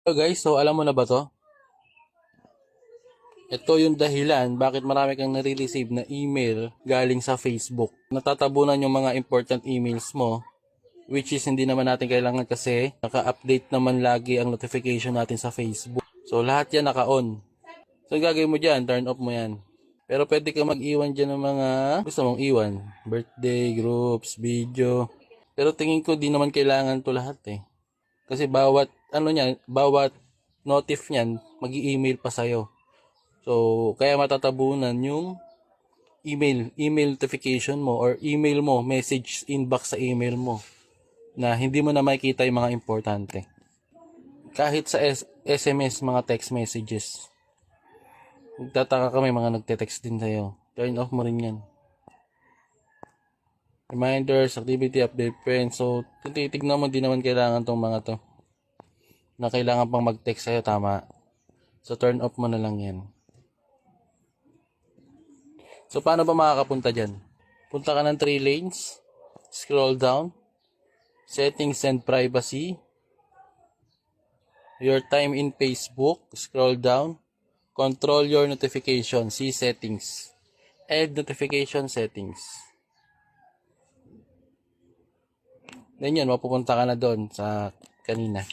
So guys, so alam mo na ba to? Ito yung dahilan bakit marami kang nare-receive na email galing sa Facebook. Natatabunan yung mga important emails mo, which is hindi naman natin kailangan kasi naka-update naman lagi ang notification natin sa Facebook. So lahat yan naka-on. So gagawin mo dyan, turn off mo yan. Pero pwede ka mag-iwan dyan ng mga gusto mong iwan. Birthday, groups, video. Pero tingin ko di naman kailangan to lahat eh. Kasi bawat bawat notif niyan, magi-email pa sa'yo. So, kaya matatabunan yung email notification mo or email mo, message inbox sa email mo na hindi mo na makikita yung mga importante. Kahit sa SMS, mga text messages. Nagtataka kami mga nagte-text din sa'yo. Turn off mo rin yan. Reminders, activity, update, friends. So, kung titignan mo, di naman kailangan tong mga to. Na kailangan pang mag-text sa'yo, tama. So, turn off mo na lang yan. So, paano ba makakapunta dyan? Punta ka ng 3 lanes. Scroll down. Settings and privacy. Your time in Facebook. Scroll down. Control your notification. See settings. Add notification settings. Then yun, mapupunta ka na doon sa kanina.